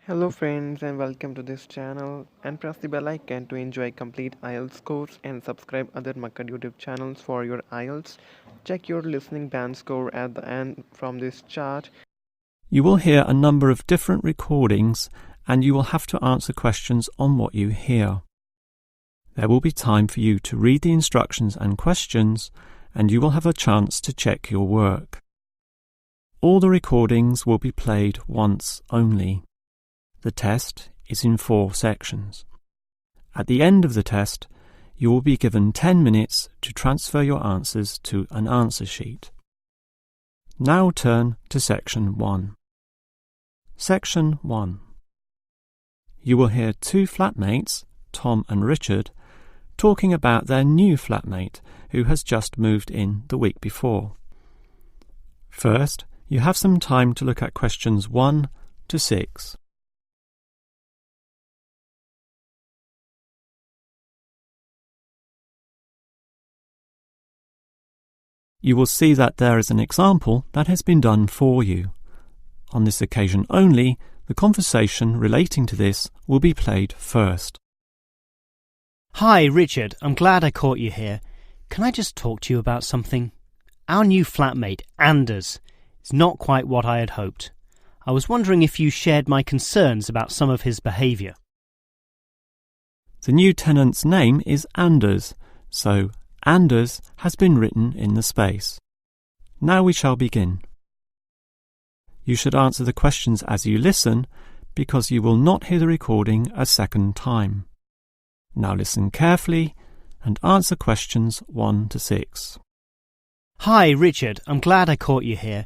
Hello friends and welcome to this channel, and press the bell icon to enjoy complete IELTS course and subscribe other Makkad YouTube channels for your IELTS. Check your listening band score at the end from this chart. You will hear a number of different recordings and you will have to answer questions on what you hear. There will be time for you to read the instructions and questions, and you will have a chance to check your work. All the recordings will be played once only. The test is in 4 sections. At the end of the test, you will be given 10 minutes to transfer your answers to an answer sheet. Now turn to Section 1. Section 1. You will hear 2 flatmates, Tom and Richard, talking about their new flatmate who has just moved in the week before. First, you have some time to look at questions 1 to 6. You will see that there is an example that has been done for you. On this occasion only, the conversation relating to this will be played first. Hi, Richard. I'm glad I caught you here. Can I just talk to you about something? Our new flatmate, Anders, is not quite what I had hoped. I was wondering if you shared my concerns about some of his behaviour. The new tenant's name is Anders, so Anders has been written in the space. Now we shall begin. You should answer the questions as you listen, because you will not hear the recording a second time. Now listen carefully and answer questions 1 to 6. Hi, Richard. I'm glad I caught you here.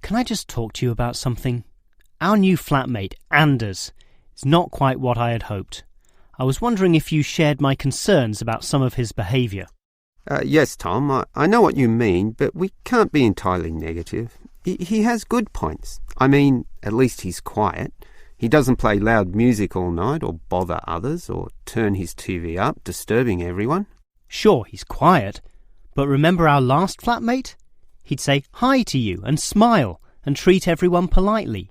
Can I just talk to you about something? Our new flatmate, Anders, is not quite what I had hoped. I was wondering if you shared my concerns about some of his behaviour. Yes, Tom, I know what you mean, but we can't be entirely negative. He has good points. I mean, at least he's quiet. He doesn't play loud music all night or bother others or turn his TV up, disturbing everyone. Sure, he's quiet, but remember our last flatmate? He'd say hi to you and smile and treat everyone politely.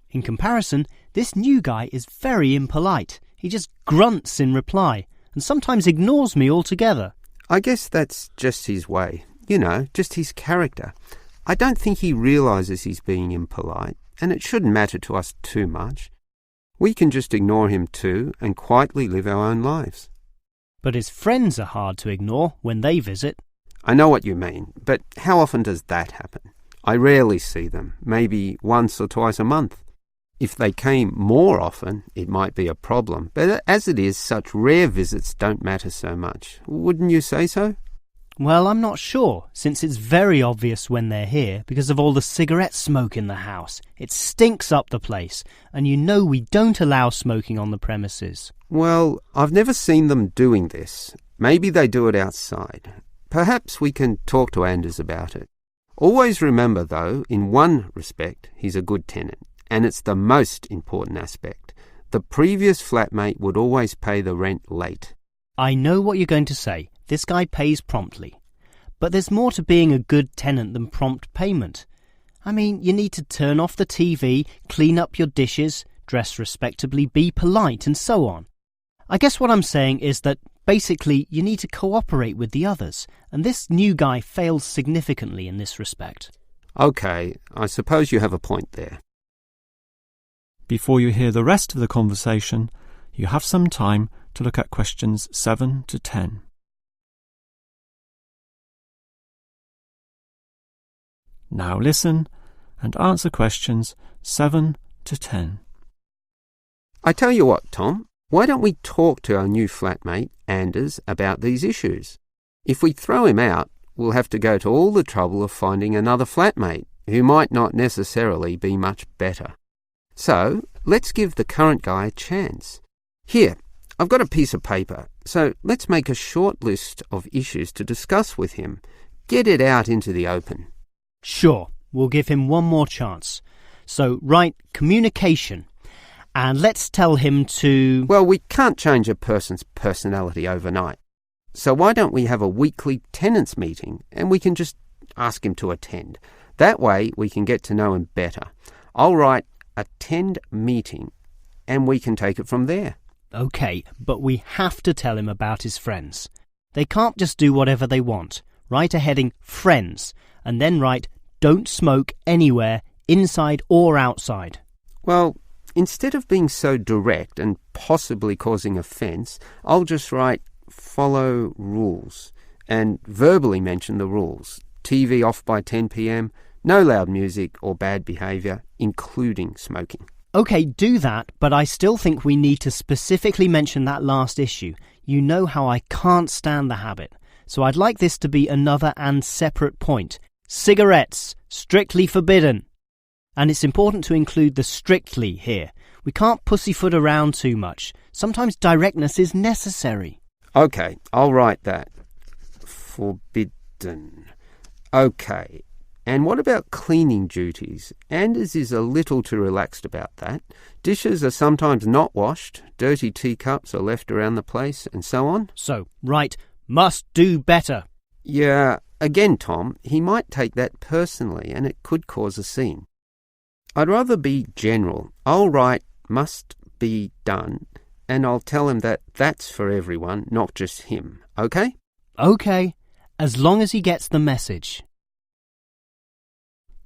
In comparison, this new guy is very impolite. He just grunts in reply and sometimes ignores me altogether. I guess that's just his way. You know, just his character. I don't think he realises he's being impolite, and it shouldn't matter to us too much. We can just ignore him too and quietly live our own lives. But his friends are hard to ignore when they visit. I know what you mean, but how often does that happen? I rarely see them, maybe once or twice a month. If they came more often, it might be a problem, but as it is, such rare visits don't matter so much. Wouldn't you say so? Well, I'm not sure, since it's very obvious when they're here because of all the cigarette smoke in the house. It stinks up the place, and you know we don't allow smoking on the premises. Well, I've never seen them doing this. Maybe they do it outside. Perhaps we can talk to Anders about it. Always remember, though, in one respect, he's a good tenant, and it's the most important aspect. The previous flatmate would always pay the rent late. I know what you're going to say. This guy pays promptly. But there's more to being a good tenant than prompt payment. I mean, you need to turn off the TV, clean up your dishes, dress respectably, be polite, and so on. I guess what I'm saying is that basically you need to cooperate with the others, and this new guy fails significantly in this respect. Okay, I suppose you have a point there. Before you hear the rest of the conversation, you have some time to look at questions 7 to 10. Now listen and answer questions 7 to 10. I tell you what, Tom, why don't we talk to our new flatmate, Anders, about these issues? If we throw him out, we'll have to go to all the trouble of finding another flatmate, who might not necessarily be much better. So, let's give the current guy a chance. Here, I've got a piece of paper, so let's make a short list of issues to discuss with him. Get it out into the open. Sure, we'll give him one more chance. So write communication, and let's tell him to... Well, we can't change a person's personality overnight. So why don't we have a weekly tenants meeting and we can just ask him to attend. That way we can get to know him better. I'll write attend meeting and we can take it from there. OK, but we have to tell him about his friends. They can't just do whatever they want. Write a heading Friends and then write Don't smoke anywhere, inside or outside. Well, instead of being so direct and possibly causing offence, I'll just write Follow rules and verbally mention the rules. TV off by 10 p.m, no loud music or bad behaviour, including smoking. OK, do that, but I still think we need to specifically mention that last issue. You know how I can't stand the habit. So I'd like this to be another and separate point. Cigarettes, strictly forbidden. And it's important to include the strictly here. We can't pussyfoot around too much. Sometimes directness is necessary. OK, I'll write that. Forbidden. OK. And what about cleaning duties? Anders is a little too relaxed about that. Dishes are sometimes not washed, dirty teacups are left around the place, and so on. So, right, must do better. Yeah, again, Tom, he might take that personally and it could cause a scene. I'd rather be general. I'll write must be done and I'll tell him that that's for everyone, not just him. OK? OK, as long as he gets the message.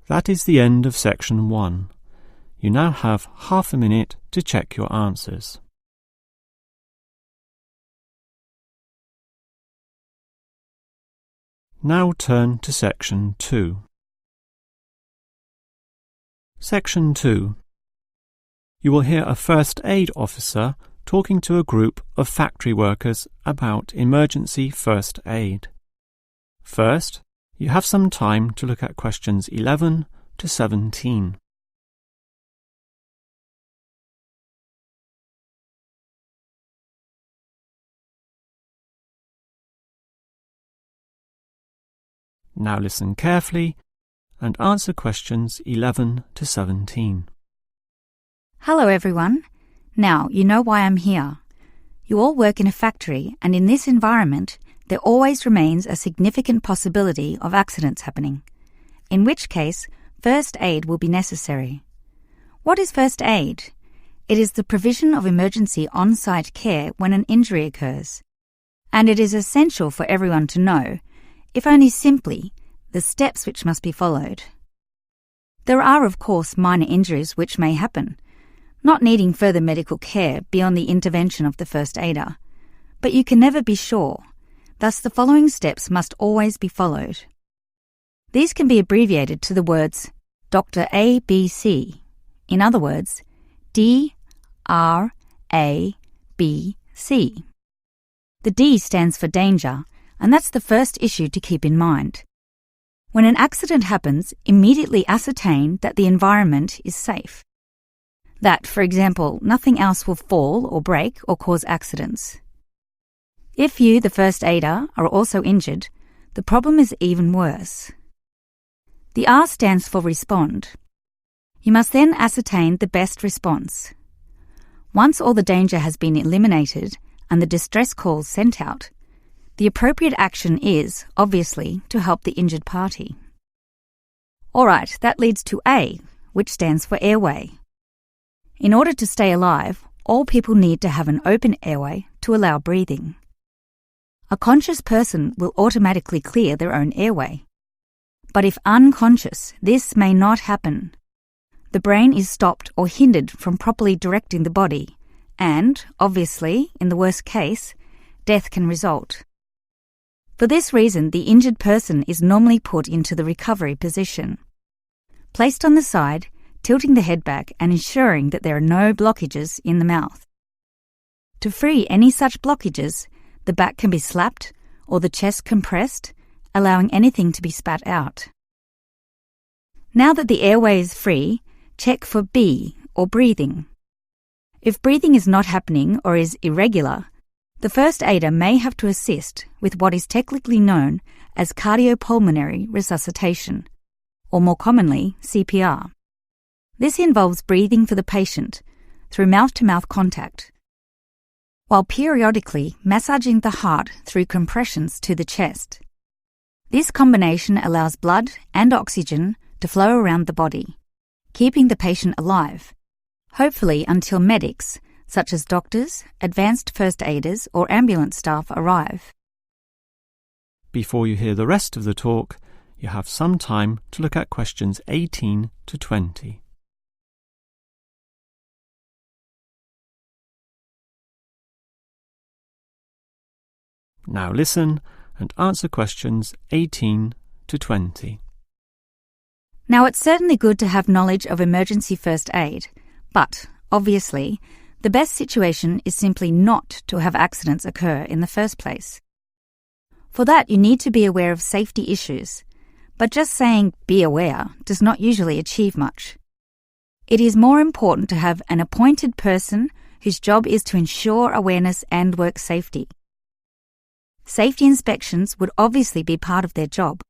That is the end of section 1. You now have half a minute to check your answers. Now turn to section 2. Section 2. You will hear a first aid officer talking to a group of factory workers about emergency first aid. First, you have some time to look at questions 11 to 17. Now listen carefully and answer questions 11 to 17. Hello everyone. Now you know why I'm here. You all work in a factory, and in this environment there always remains a significant possibility of accidents happening, in which case first aid will be necessary. What is first aid? It is the provision of emergency on-site care when an injury occurs, and it is essential for everyone to know, if only simply, the steps which must be followed. There are of course minor injuries which may happen, not needing further medical care beyond the intervention of the first aider, but you can never be sure. Thus, the following steps must always be followed. These can be abbreviated to the words Dr. ABC. In other words, DRABC. The D stands for danger, and that's the first issue to keep in mind. When an accident happens, immediately ascertain that the environment is safe. That, for example, nothing else will fall or break or cause accidents. If you, the first aider, are also injured, the problem is even worse. The R stands for respond. You must then ascertain the best response. Once all the danger has been eliminated and the distress calls sent out, the appropriate action is, obviously, to help the injured party. All right, that leads to A, which stands for airway. In order to stay alive, all people need to have an open airway to allow breathing. A conscious person will automatically clear their own airway. But if unconscious, this may not happen. The brain is stopped or hindered from properly directing the body, and, obviously, in the worst case, death can result. For this reason, the injured person is normally put into the recovery position. Placed on the side, tilting the head back and ensuring that there are no blockages in the mouth. To free any such blockages, the back can be slapped or the chest compressed, allowing anything to be spat out. Now that the airway is free, check for B, or breathing. If breathing is not happening or is irregular, the first aider may have to assist with what is technically known as cardiopulmonary resuscitation, or more commonly, CPR. This involves breathing for the patient through mouth-to-mouth contact, while periodically massaging the heart through compressions to the chest. This combination allows blood and oxygen to flow around the body, keeping the patient alive, hopefully until medics, such as doctors, advanced first aiders or ambulance staff arrive. Before you hear the rest of the talk, you have some time to look at questions 18 to 20. Now listen and answer questions 18 to 20. Now, it's certainly good to have knowledge of emergency first aid, but, obviously, the best situation is simply not to have accidents occur in the first place. For that, you need to be aware of safety issues, but just saying be aware does not usually achieve much. It is more important to have an appointed person whose job is to ensure awareness and work safety. Safety inspections would obviously be part of their job,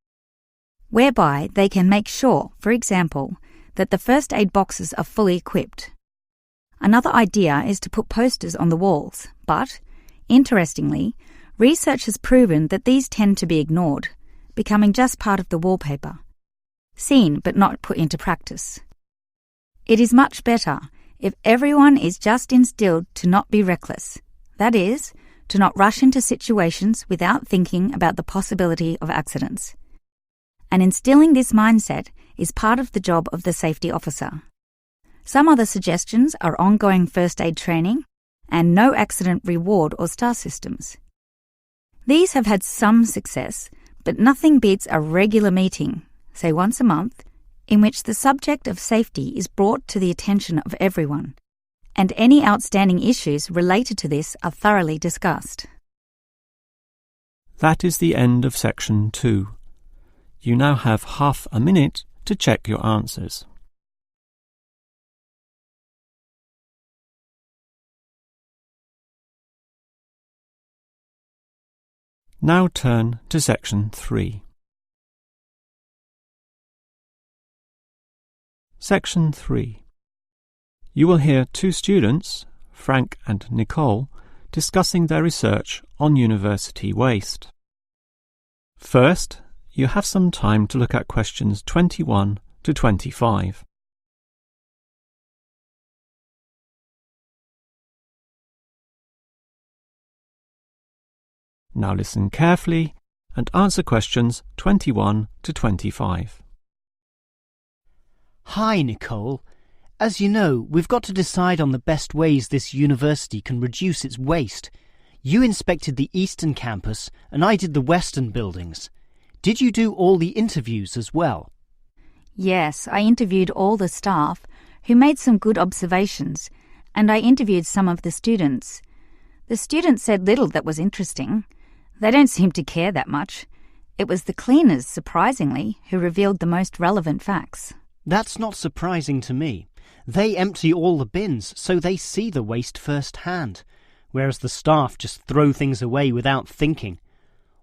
whereby they can make sure, for example, that the first aid boxes are fully equipped. Another idea is to put posters on the walls, but, interestingly, research has proven that these tend to be ignored, becoming just part of the wallpaper, seen but not put into practice. It is much better if everyone is just instilled to not be reckless, that is, to not rush into situations without thinking about the possibility of accidents. And instilling this mindset is part of the job of the safety officer. Some other suggestions are ongoing first aid training and no accident reward or star systems. These have had some success, but nothing beats a regular meeting, say once a month, in which the subject of safety is brought to the attention of everyone, and any outstanding issues related to this are thoroughly discussed. That is the end of section 2. You now have half a minute to check your answers. Now turn to section 3. Section 3. You will hear two students, Frank and Nicole, discussing their research on university waste. First, you have some time to look at questions 21 to 25. Now listen carefully and answer questions 21 to 25. Hi, Nicole. As you know, we've got to decide on the best ways this university can reduce its waste. You inspected the eastern campus and I did the western buildings. Did you do all the interviews as well? Yes, I interviewed all the staff, who made some good observations, and I interviewed some of the students. The students said little that was interesting. They don't seem to care that much. It was the cleaners, surprisingly, who revealed the most relevant facts. That's not surprising to me. They empty all the bins, so they see the waste firsthand, whereas the staff just throw things away without thinking.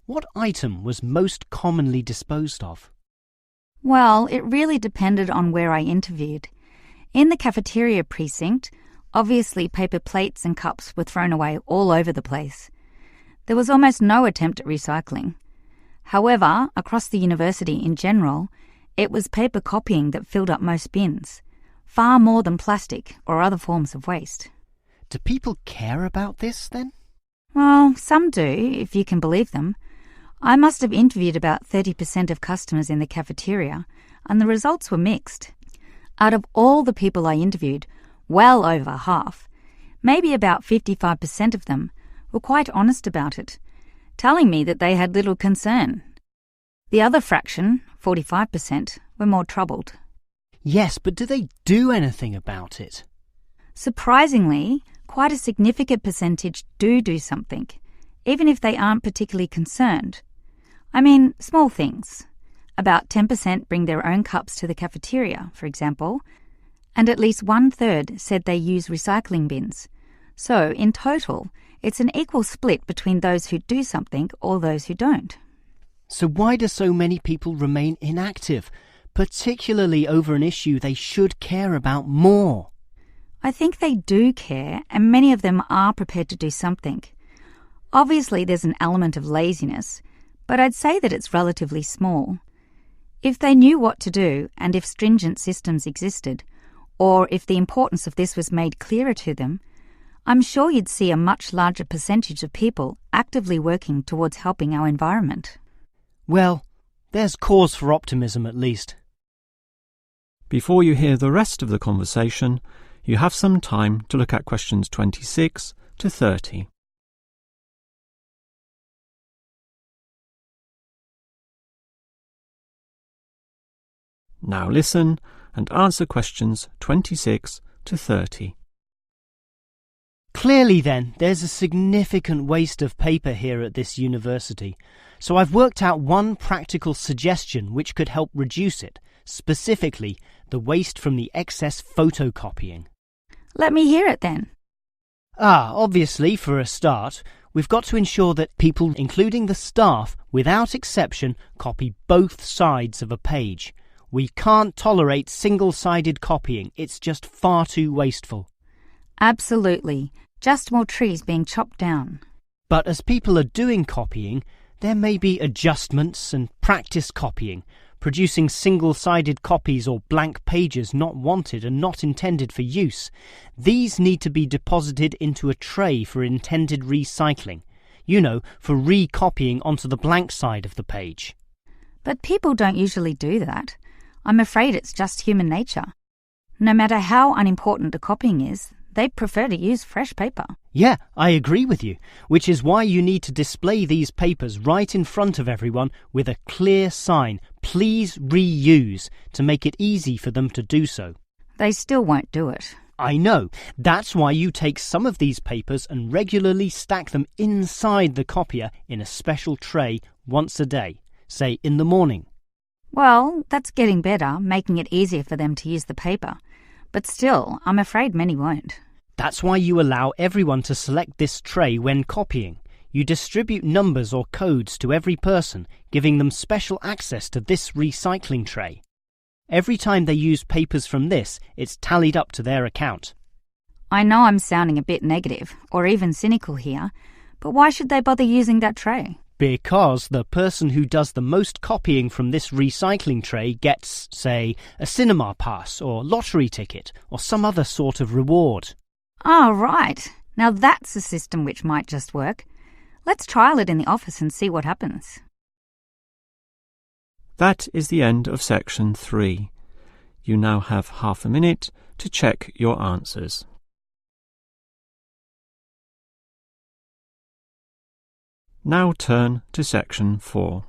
What item was most commonly disposed of? Well, it really depended on where I interviewed. In the cafeteria precinct, obviously paper plates and cups were thrown away all over the place. There was almost no attempt at recycling. However, across the university in general, it was paper copying that filled up most bins, far more than plastic or other forms of waste. Do people care about this, then? Well, some do, if you can believe them. I must have interviewed about 30% of customers in the cafeteria, and the results were mixed. Out of all the people I interviewed, well over half, maybe about 55% of them, were quite honest about it, telling me that they had little concern. The other fraction, 45%, were more troubled. Yes, but do they do anything about it? Surprisingly, quite a significant percentage do something, even if they aren't particularly concerned. I mean, small things. About 10% bring their own cups to the cafeteria, for example, and at least 1/3 said they use recycling bins. So, in total, it's an equal split between those who do something or those who don't. So why do so many people remain inactive, particularly over an issue they should care about more? I think they do care, and many of them are prepared to do something. Obviously, there's an element of laziness, but I'd say that it's relatively small. If they knew what to do, and if stringent systems existed, or if the importance of this was made clearer to them, I'm sure you'd see a much larger percentage of people actively working towards helping our environment. Well, there's cause for optimism at least. Before you hear the rest of the conversation, you have some time to look at questions 26 to 30. Now listen and answer questions 26 to 30. Clearly then, there's a significant waste of paper here at this university, so I've worked out one practical suggestion which could help reduce it, specifically the waste from the excess photocopying. Let me hear it then. Obviously, for a start, we've got to ensure that people, including the staff, without exception, copy both sides of a page. We can't tolerate single-sided copying. It's just far too wasteful. Absolutely. Just more trees being chopped down. But as people are doing copying, there may be adjustments and practice copying, producing single-sided copies or blank pages not wanted and not intended for use. These need to be deposited into a tray for intended recycling. You know, for recopying onto the blank side of the page. But people don't usually do that. I'm afraid it's just human nature. No matter how unimportant the copying is, they prefer to use fresh paper. Yeah, I agree with you, which is why you need to display these papers right in front of everyone with a clear sign, "Please reuse," to make it easy for them to do so. They still won't do it. I know. That's why you take some of these papers and regularly stack them inside the copier in a special tray once a day, say in the morning. Well, that's getting better, making it easier for them to use the paper. But still, I'm afraid many won't. That's why you allow everyone to select this tray when copying. You distribute numbers or codes to every person, giving them special access to this recycling tray. Every time they use papers from this, it's tallied up to their account. I know I'm sounding a bit negative, or even cynical here, but why should they bother using that tray? Because the person who does the most copying from this recycling tray gets, say, a cinema pass or lottery ticket or some other sort of reward. Ah, right. Now that's a system which might just work. Let's trial it in the office and see what happens. That is the end of section 3. You now have half a minute to check your answers. Now turn to section 4.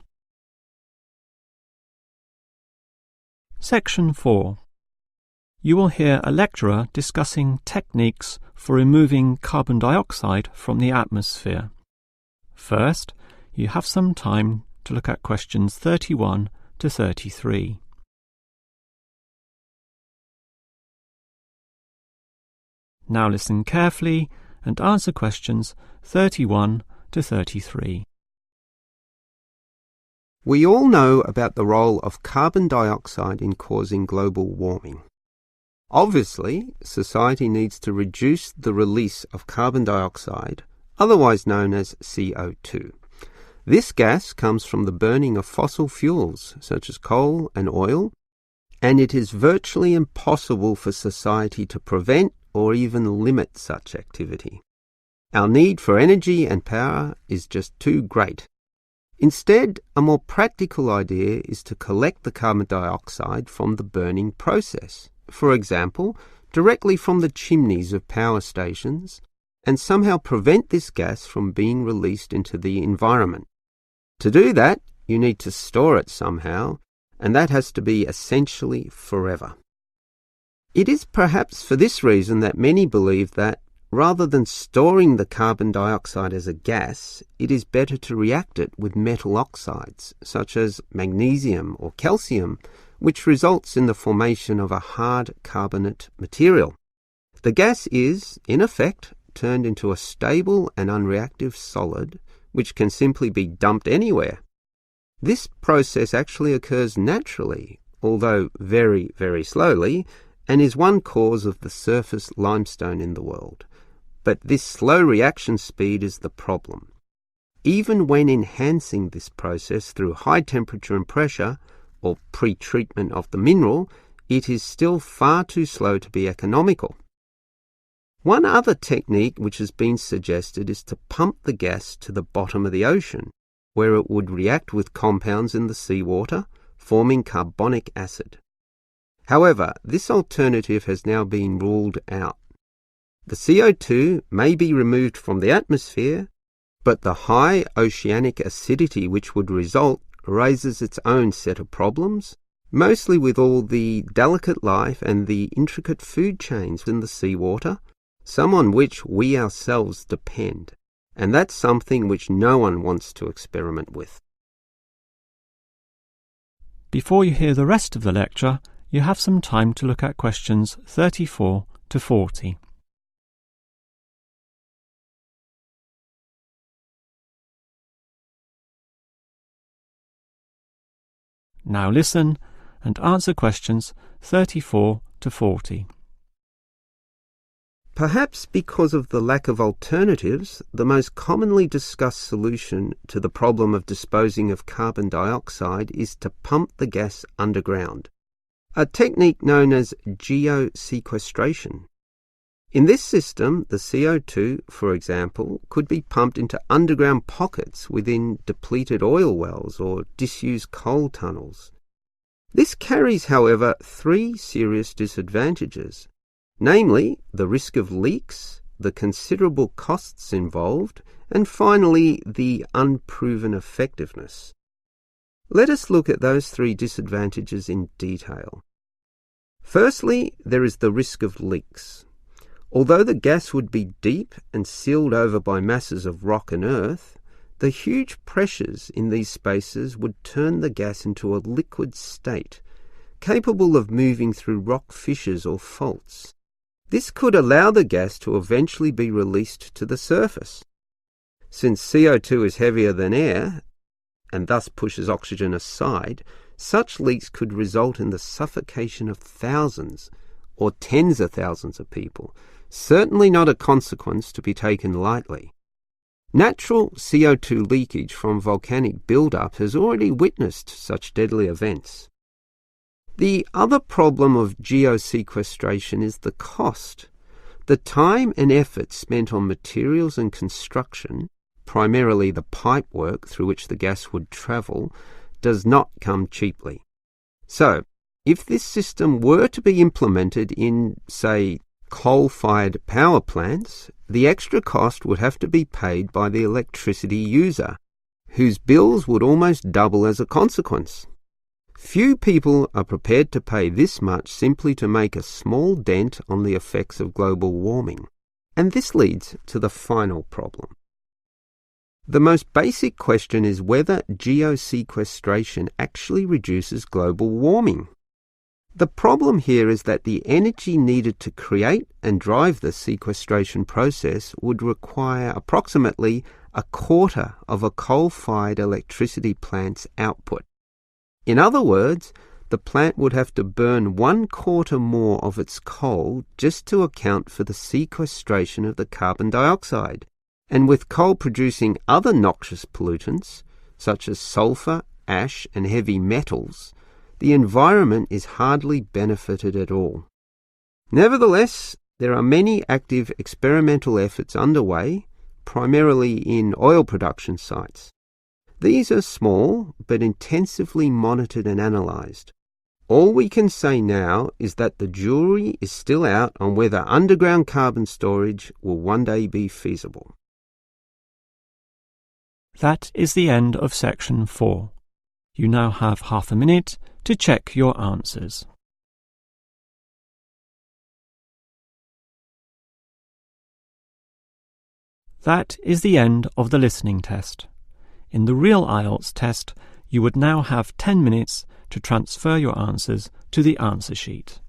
Section 4. You will hear a lecturer discussing techniques for removing carbon dioxide from the atmosphere. First, you have some time to look at questions 31 to 33. Now listen carefully and answer questions 31 to 33. We all know about the role of carbon dioxide in causing global warming. Obviously, society needs to reduce the release of carbon dioxide, otherwise known as CO2. This gas comes from the burning of fossil fuels, such as coal and oil, and it is virtually impossible for society to prevent or even limit such activity. Our need for energy and power is just too great. Instead, a more practical idea is to collect the carbon dioxide from the burning process, for example, directly from the chimneys of power stations, and somehow prevent this gas from being released into the environment. To do that, you need to store it somehow, and that has to be essentially forever. It is perhaps for this reason that many believe that, rather than storing the carbon dioxide as a gas, it is better to react it with metal oxides, such as magnesium or calcium, which results in the formation of a hard carbonate material. The gas is, in effect, turned into a stable and unreactive solid, which can simply be dumped anywhere. This process actually occurs naturally, although very, very slowly, and is one cause of the surface limestone in the world. But this slow reaction speed is the problem. Even when enhancing this process through high temperature and pressure, or pre-treatment of the mineral, it is still far too slow to be economical. One other technique which has been suggested is to pump the gas to the bottom of the ocean, where it would react with compounds in the seawater, forming carbonic acid. However, this alternative has now been ruled out. The CO2 may be removed from the atmosphere, but the high oceanic acidity which would result raises its own set of problems, mostly with all the delicate life and the intricate food chains in the seawater, some on which we ourselves depend, and that's something which no one wants to experiment with. Before you hear the rest of the lecture, you have some time to look at questions 34 to 40. Now listen and answer questions 34 to 40. Perhaps because of the lack of alternatives, the most commonly discussed solution to the problem of disposing of carbon dioxide is to pump the gas underground, a technique known as geosequestration. In this system, the CO2, for example, could be pumped into underground pockets within depleted oil wells or disused coal tunnels. This carries, however, 3 serious disadvantages. Namely, the risk of leaks, the considerable costs involved, and finally, the unproven effectiveness. Let us look at those 3 disadvantages in detail. Firstly, there is the risk of leaks. Although the gas would be deep and sealed over by masses of rock and earth, the huge pressures in these spaces would turn the gas into a liquid state, capable of moving through rock fissures or faults. This could allow the gas to eventually be released to the surface. Since CO2 is heavier than air, and thus pushes oxygen aside, such leaks could result in the suffocation of thousands or tens of thousands of people, certainly not a consequence to be taken lightly. Natural CO2 leakage from volcanic buildup has already witnessed such deadly events. The other problem of geosequestration is the cost. The time and effort spent on materials and construction, primarily the pipe work through which the gas would travel, does not come cheaply. So, if this system were to be implemented in, say, coal-fired power plants, the extra cost would have to be paid by the electricity user, whose bills would almost double as a consequence. Few people are prepared to pay this much simply to make a small dent on the effects of global warming. And this leads to the final problem. The most basic question is whether geosequestration actually reduces global warming. The problem here is that the energy needed to create and drive the sequestration process would require approximately 1/4 of a coal-fired electricity plant's output. In other words, the plant would have to burn 1/4 more of its coal just to account for the sequestration of the carbon dioxide. And with coal producing other noxious pollutants, such as sulfur, ash, and heavy metals, the environment is hardly benefited at all. Nevertheless, there are many active experimental efforts underway, primarily in oil production sites. These are small, but intensively monitored and analysed. All we can say now is that the jury is still out on whether underground carbon storage will one day be feasible. That is the end of section 4. You now have half a minute to check your answers. That is the end of the listening test. In the real IELTS test, you would now have 10 minutes to transfer your answers to the answer sheet.